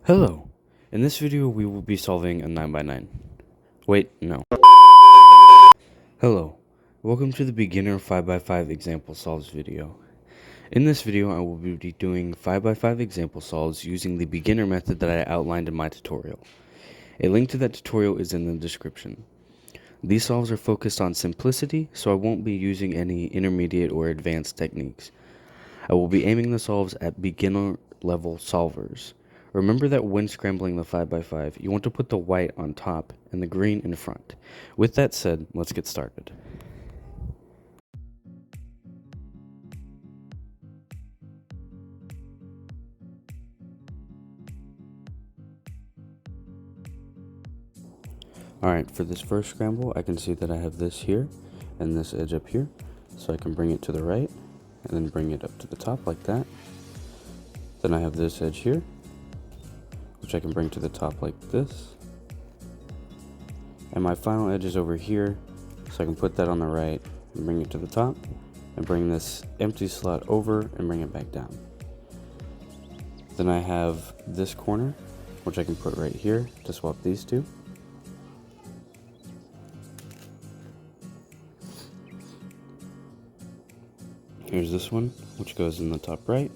Hello. In this video we will be solving a 9x9. Wait, no. Hello. Welcome to the beginner 5x5 example solves video. In this video I will be doing 5x5 example solves using the beginner method that I outlined in my tutorial. A link to that tutorial is in the description. These solves are focused on simplicity, so I won't be using any intermediate or advanced techniques. I will be aiming the solves at beginner level solvers. Remember that when scrambling the 5x5, you want to put the white on top and the green in front. With that said, let's get started. Alright, for this first scramble, I can see that I have this here and this edge up here. So I can bring it to the right and then bring it up to the top like that. Then I have this edge here, which I can bring to the top like this. And my final edge is over here, so I can put that on the right and bring it to the top, and bring this empty slot over and bring it back down. Then I have this corner, which I can put right here to swap these two. Here's this one, which goes in the top right.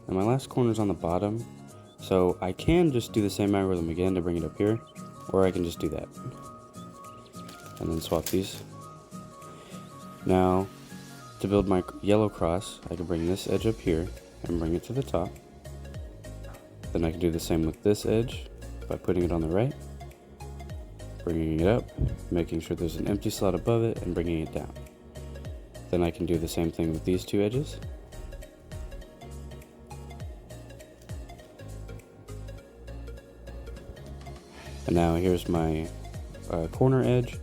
And my last corner is on the bottom, so I can just do the same algorithm again to bring it up here, or I can just do that. And then swap these. Now, to build my yellow cross, I can bring this edge up here and bring it to the top. Then I can do the same with this edge by putting it on the right, bringing it up, making sure there's an empty slot above it, and bringing it down. Then I can do the same thing with these two edges. And now here's my corner edge,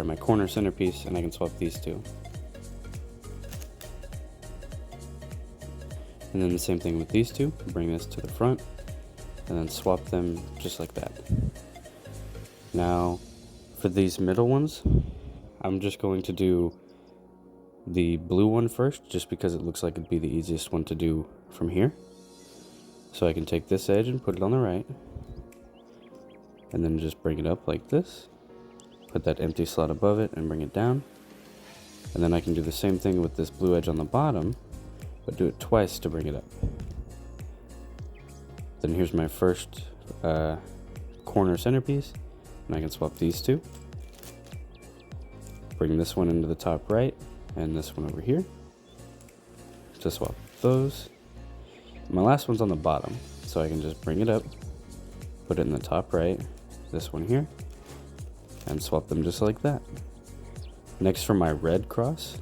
my corner centerpiece, and I can swap these two. And then the same thing with these two, bring this to the front, and then swap them just like that. Now, for these middle ones, I'm just going to do the blue one first, just because it looks like it'd be the easiest one to do from here. So I can take this edge and put it on the right, and then just bring it up like this, put that empty slot above it and bring it down. And then I can do the same thing with this blue edge on the bottom, but do it twice to bring it up. Then here's my first corner centerpiece, and I can swap these two. Bring this one into the top right, and this one over here, to swap those. My last one's on the bottom, so I can just bring it up, put it in the top right, this one here, and swap them just like that. Next, for my red cross,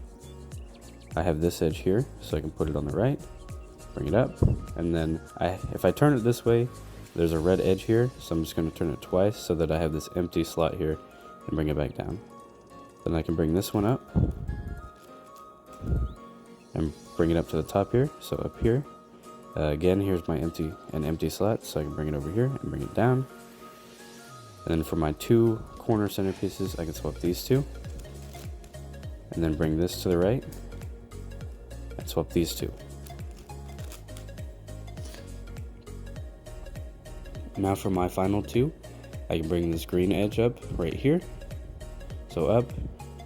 I have this edge here, so I can put it on the right, bring it up, and then if I turn it this way, there's a red edge here, so I'm just going to turn it twice so that I have this empty slot here and bring it back down. Then I can bring this one up and bring it up to the top here, so up here. Again, here's my empty slot, so I can bring it over here and bring it down. And then for my two corner centerpieces, I can swap these two, and then bring this to the right, and swap these two. Now for my final two, I can bring this green edge up right here, so up,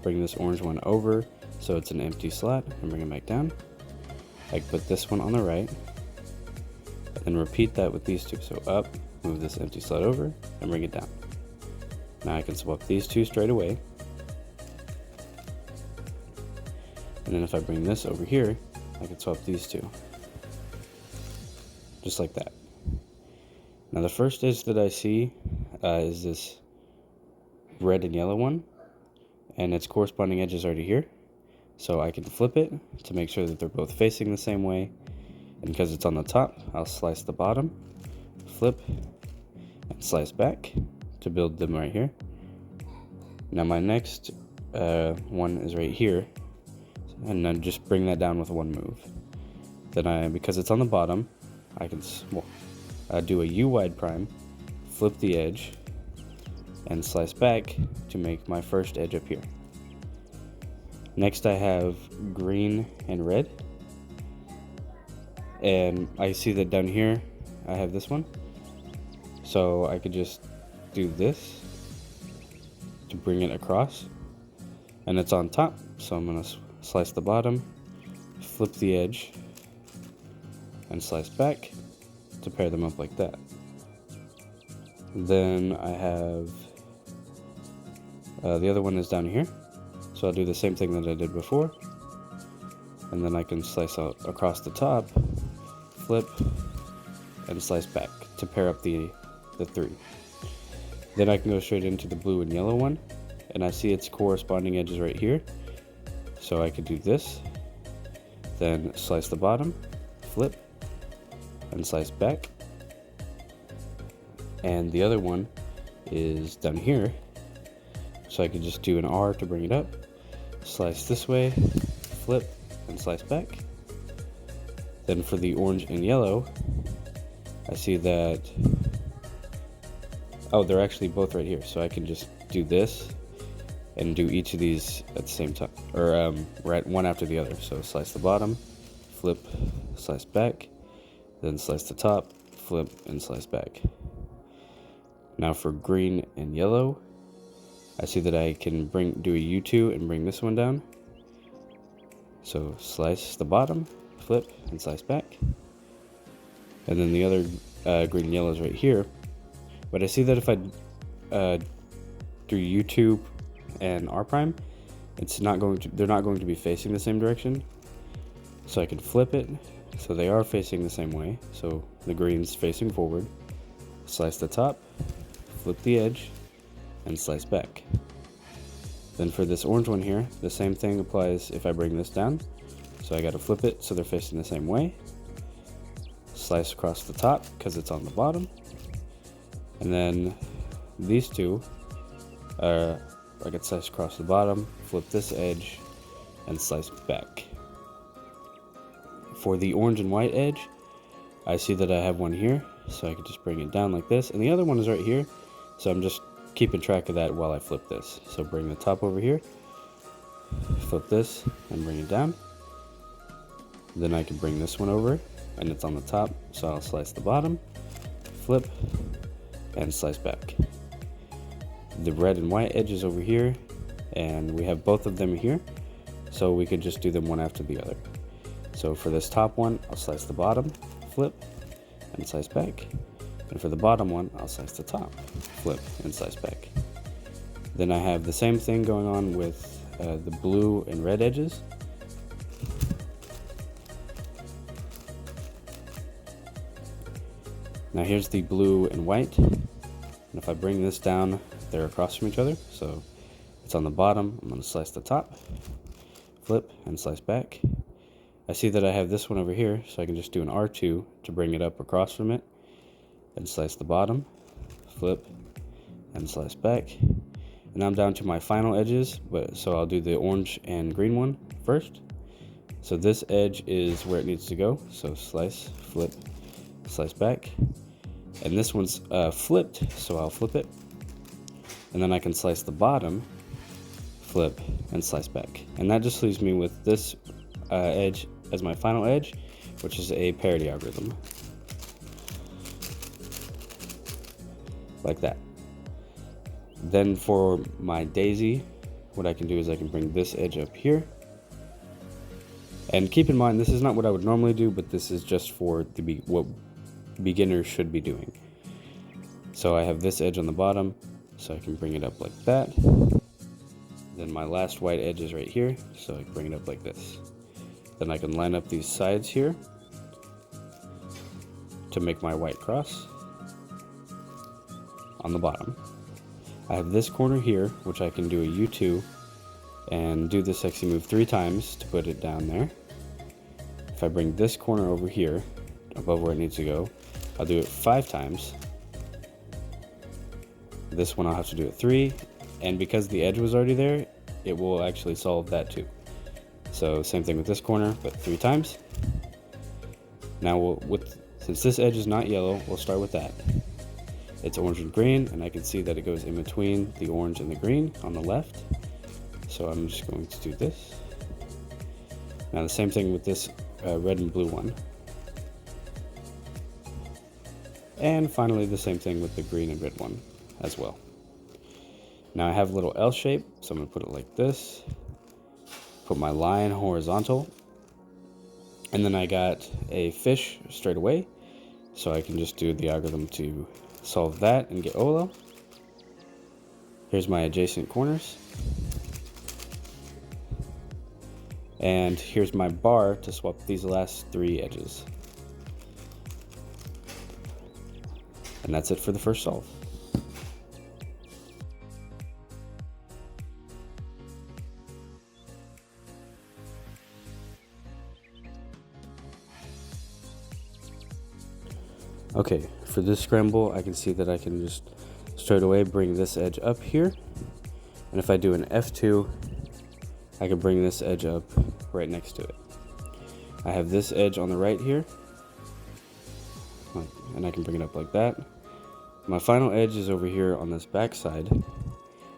bring this orange one over, so it's an empty slot, and bring it back down. I can put this one on the right, and repeat that with these two, so up, move this empty slot over, and bring it down. Now I can swap these two straight away, and then if I bring this over here, I can swap these two, just like that. Now the first edge that I see is this red and yellow one, and its corresponding edge is already here, so I can flip it to make sure that they're both facing the same way. And because it's on the top, I'll slice the bottom, flip, and slice back to build them right here. Now my next one is right here, and then just bring that down with one move. Then because it's on the bottom, I can do a U wide prime, flip the edge, and slice back to make my first edge up here. Next I have green and red. And I see that down here I have this one, so I could just do this to bring it across, and it's on top, so I'm gonna slice the bottom, flip the edge, and slice back to pair them up like that. Then I have the other one is down here, so I'll do the same thing that I did before, and then I can slice out across the top, flip, and slice back to pair up the three. Then I can go straight into the blue and yellow one, and I see its corresponding edges right here, so I could do this, then slice the bottom, flip, and slice back. And the other one is down here, so I could just do an R to bring it up, slice this way, flip, and slice back. Then for the orange and yellow, I see that, oh, they're actually both right here, so I can just do this and do each of these at the same time, or right one after the other. So slice the bottom, flip, slice back, then slice the top, flip, and slice back. Now for green and yellow, I see that I can do a U2 and bring this one down. So slice the bottom, flip, and slice back. And then the other green and yellow is right here. But I see that if I do U2 and R prime, they're not going to be facing the same direction. So I can flip it, so they are facing the same way. So the green's facing forward, slice the top, flip the edge, and slice back. Then for this orange one here, the same thing applies if I bring this down. So I gotta flip it so they're facing the same way, slice across the top because it's on the bottom, and then these two are, I could slice across the bottom, flip this edge, and slice back. For the orange and white edge, I see that I have one here, so I could just bring it down like this, and the other one is right here, so I'm just keeping track of that while I flip this. So bring the top over here, flip this, and bring it down. Then I can bring this one over, and it's on the top, so I'll slice the bottom, flip, and slice back. The red and white edge is over here, and we have both of them here, so we could just do them one after the other. So for this top one, I'll slice the bottom, flip, and slice back. And for the bottom one, I'll slice the top, flip, and slice back. Then I have the same thing going on with the blue and red edges. Now here's the blue and white. And if I bring this down, they're across from each other. So it's on the bottom, I'm gonna slice the top, flip, and slice back. I see that I have this one over here, so I can just do an R2 to bring it up across from it, and slice the bottom, flip, and slice back. And I'm down to my final edges, so I'll do the orange and green one first. So this edge is where it needs to go, so slice, flip, slice back. And this one's flipped, so I'll flip it. And then I can slice the bottom, flip, and slice back. And that just leaves me with this edge as my final edge, which is a parity algorithm. Like that. Then for my daisy, what I can do is I can bring this edge up here. And keep in mind, this is not what I would normally do, but this is just for what beginners should be doing. So I have this edge on the bottom, so I can bring it up like that. Then my last white edge is right here, so I can bring it up like this. Then I can line up these sides here to make my white cross on the bottom. I have this corner here, which I can do a U2 and do the sexy move 3 times to put it down there. If I bring this corner over here, above where it needs to go, I'll do it 5 times. This one I'll have to do it 3, and because the edge was already there, it will actually solve that too. So same thing with this corner, but 3 times. Now since this edge is not yellow, we'll start with that. It's orange and green, and I can see that it goes in between the orange and the green on the left. So I'm just going to do this. Now the same thing with this red and blue one. And finally the same thing with the green and red one as well. Now I have a little L shape, so I'm going to put it like this. Put my line horizontal. And then I got a fish straight away, so I can just do the algorithm to solve that and get OLO. Here's my adjacent corners. And here's my bar to swap these last 3 edges. And that's it for the first solve. Okay, for this scramble, I can see that I can just straight away bring this edge up here. And if I do an F2, I can bring this edge up right next to it. I have this edge on the right here, and I can bring it up like that. My final edge is over here on this back side,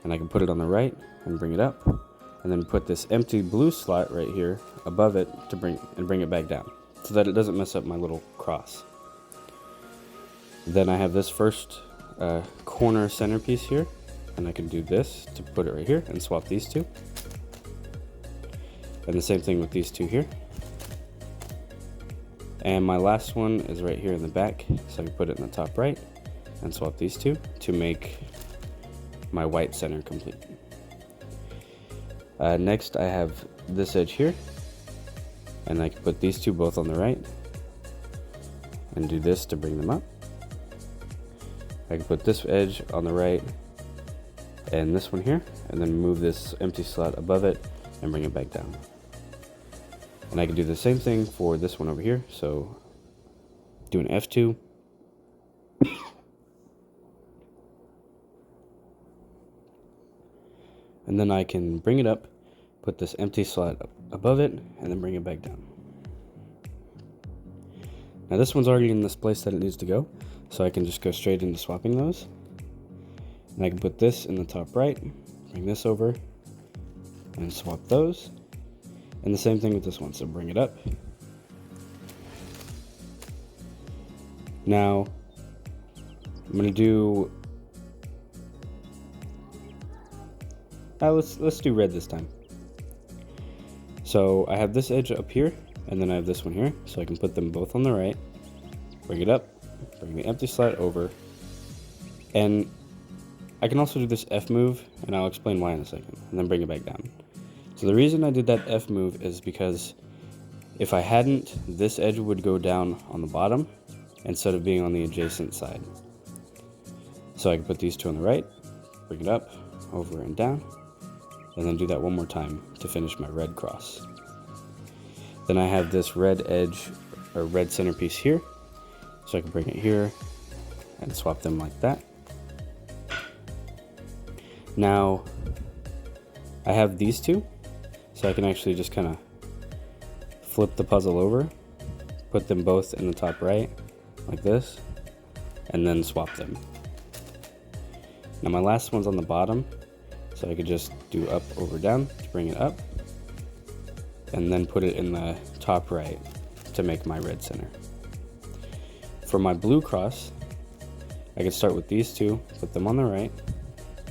and I can put it on the right and bring it up, and then put this empty blue slot right here above it to bring it back down, so that it doesn't mess up my little cross. Then I have this first corner centerpiece here, and I can do this to put it right here and swap these two. And the same thing with these two here. And my last one is right here in the back, so I can put it in the top right and swap these two to make my white center complete. Next I have this edge here, and I can put these two both on the right and do this to bring them up. I can put this edge on the right and this one here, and then move this empty slot above it and bring it back down. And I can do the same thing for this one over here, so do an F2. And then I can bring it up, put this empty slot above it, and then bring it back down. Now this one's already in this place that it needs to go, so I can just go straight into swapping those. And I can put this in the top right, bring this over, and swap those. And the same thing with this one, so bring it up. Now, I'm gonna do, let's do red this time. So I have this edge up here, and then I have this one here, so I can put them both on the right, bring it up, bring the empty slot over, and I can also do this F move, and I'll explain why in a second, and then bring it back down. So the reason I did that F move is because if I hadn't, this edge would go down on the bottom instead of being on the adjacent side. So I can put these two on the right, bring it up, over and down, and then do that one more time to finish my red cross. Then I have this red edge, or red centerpiece here, so I can bring it here and swap them like that. Now, I have these two, so I can actually just kind of flip the puzzle over, put them both in the top right, like this, and then swap them. Now my last one's on the bottom, so I could just do up, over, down to bring it up, and then put it in the top right to make my red center. For my blue cross, I can start with these two, put them on the right,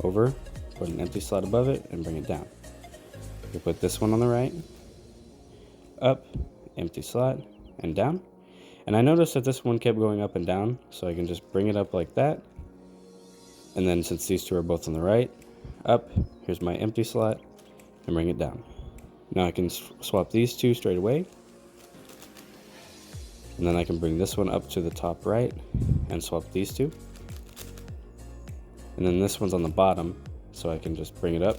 over, put an empty slot above it, and bring it down. You put this one on the right, up, empty slot, and down. And I noticed that this one kept going up and down, so I can just bring it up like that. And then since these two are both on the right, up, here's my empty slot, and bring it down. Now I can swap these two straight away. And then I can bring this one up to the top right and swap these two. And then this one's on the bottom, so I can just bring it up,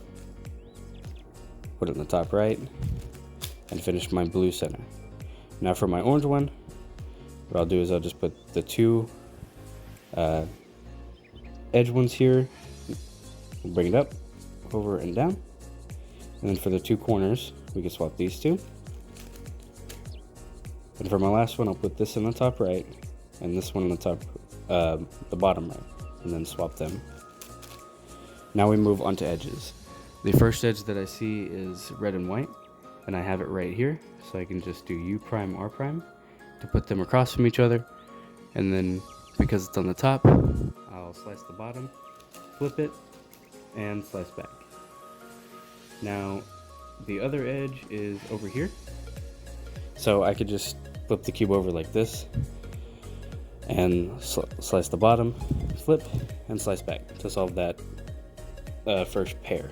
put it in the top right, and finish my blue center. Now for my orange one, what I'll do is I'll just put the two edge ones here, bring it up, over and down. And then for the two corners, we can swap these two. And for my last one, I'll put this in the top right, and this one in the top, the bottom right, and then swap them. Now we move on to edges. The first edge that I see is red and white, and I have it right here, so I can just do U prime, R prime to put them across from each other, and then because it's on the top, I'll slice the bottom, flip it, and slice back. Now, the other edge is over here, so I could just flip the cube over like this, and slice the bottom, flip, and slice back to solve that first pair.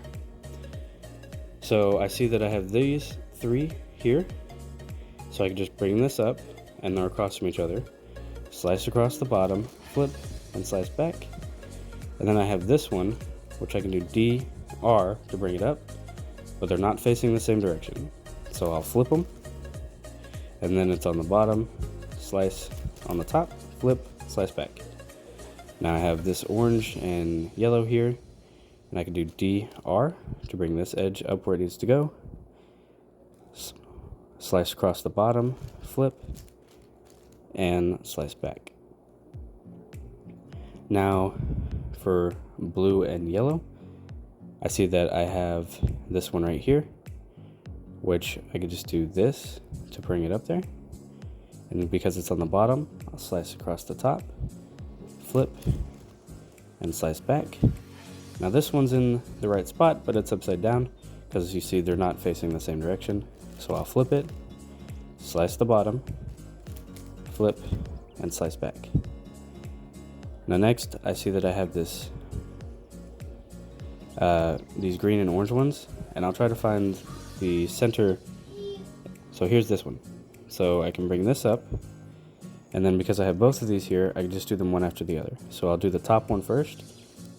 So I see that I have these three here, so I can just bring this up, and they're across from each other, slice across the bottom, flip, and slice back. And then I have this one, which I can do D, R to bring it up, but they're not facing the same direction. So I'll flip them, and then it's on the bottom, slice on the top, flip, slice back. Now I have this orange and yellow here, and I can do D, R to bring this edge up where it needs to go, slice across the bottom, flip, and slice back. Now for blue and yellow, I see that I have this one right here, which I could just do this to bring it up there. And because it's on the bottom, I'll slice across the top, flip, and slice back. Now this one's in the right spot, but it's upside down because you see they're not facing the same direction. So I'll flip it, slice the bottom, flip, and slice back. Now next, I see that I have this these green and orange ones, and I'll try to find the center. So here's this one. So I can bring this up, and then because I have both of these here, I can just do them one after the other. So I'll do the top one first,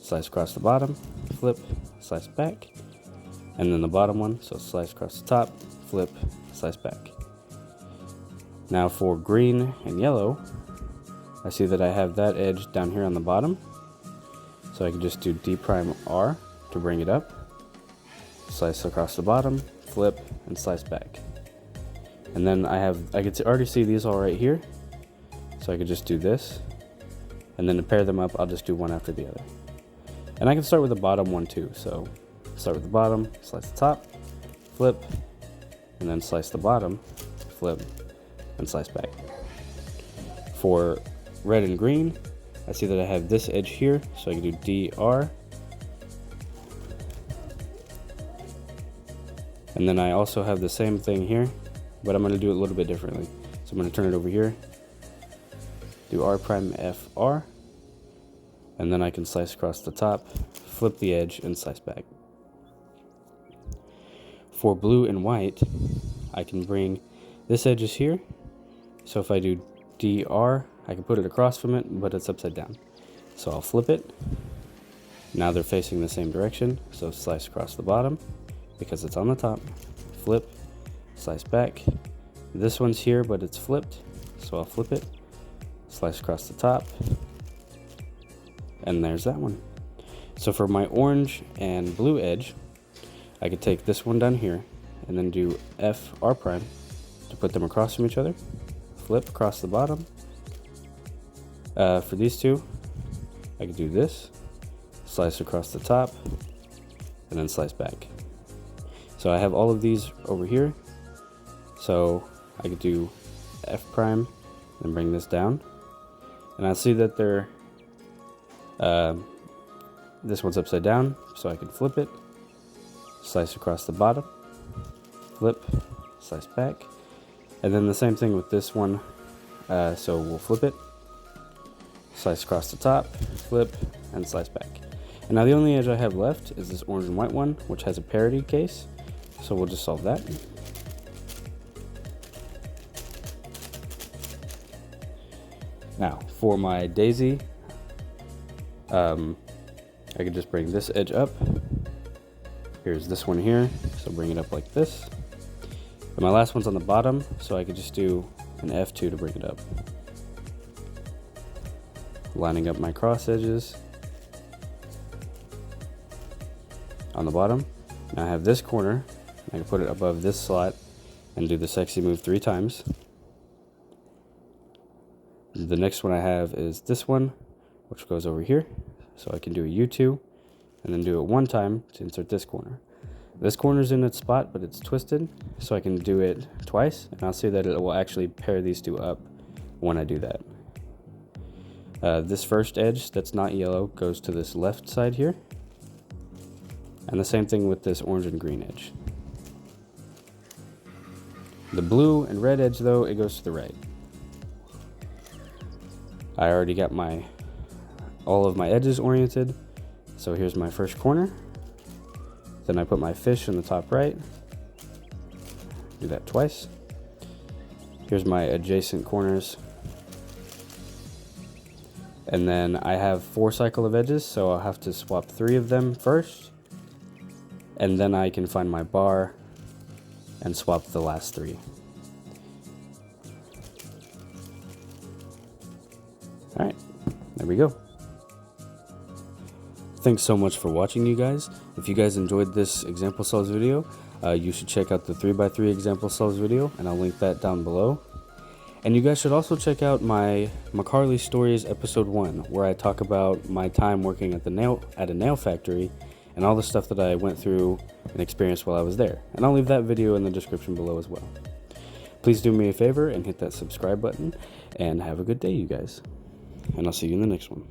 slice across the bottom, flip, slice back, and then the bottom one, so slice across the top, flip, slice back. Now for green and yellow, I see that I have that edge down here on the bottom, so I can just do D prime R to bring it up, slice across the bottom, flip, and slice back. And then I can already see these all right here, so I could just do this, and then to pair them up, I'll just do one after the other. And I can start with the bottom one too, so start with the bottom, slice the top, flip, and then slice the bottom, flip, and slice back. For red and green, I see that I have this edge here, so I can do DR. And then I also have the same thing here, but I'm going to do it a little bit differently. So I'm going to turn it over here, do R prime FR, and then I can slice across the top, flip the edge, and slice back. For blue and white, I can bring this edge is here, so if I do DR, I can put it across from it, but it's upside down. So I'll flip it. Now they're facing the same direction, so slice across the bottom, because it's on the top, flip, slice back. This one's here, but it's flipped, so I'll flip it, slice across the top, and there's that one. So for my orange and blue edge, I could take this one down here, and then do FR prime to put them across from each other, flip across the bottom. For these two, I could do this, slice across the top, and then slice back. So I have all of these over here, so I could do F prime and bring this down, and I see that they're this one's upside down, so I can flip it, slice across the bottom, flip, slice back, and then the same thing with this one. So we'll flip it, slice across the top, flip, and slice back. And now the only edge I have left is this orange and white one, which has a parity case. So we'll just solve that. Now for my daisy, I can just bring this edge up. Here's this one here, so bring it up like this. And my last one's on the bottom, so I could just do an F2 to bring it up. Lining up my cross edges on the bottom. Now I have this corner, I can put it above this slot and do the sexy move 3 times. The next one I have is this one, which goes over here. So I can do a U2 and then do it 1 time to insert this corner. This corner's in its spot, but it's twisted, so I can do it twice, and I'll see that it will actually pair these two up when I do that. This first edge that's not yellow goes to this left side here. And the same thing with this orange and green edge. The blue and red edge though, it goes to the right. I already got all of my edges oriented. So here's my first corner. Then I put my fish in the top right. Do that twice. Here's my adjacent corners. And then I have 4 cycle of edges, so I'll have to swap 3 of them first. And then I can find my bar and swap the last 3. Alright, there we go. Thanks so much for watching, you guys. If you guys enjoyed this example solves video, you should check out the 3x3 example solves video, and I'll link that down below. And you guys should also check out my McCarley Stories episode 1, where I talk about my time working at a nail factory and all the stuff that I went through and experienced while I was there. And I'll leave that video in the description below as well. Please do me a favor and hit that subscribe button, and have a good day, you guys. And I'll see you in the next one.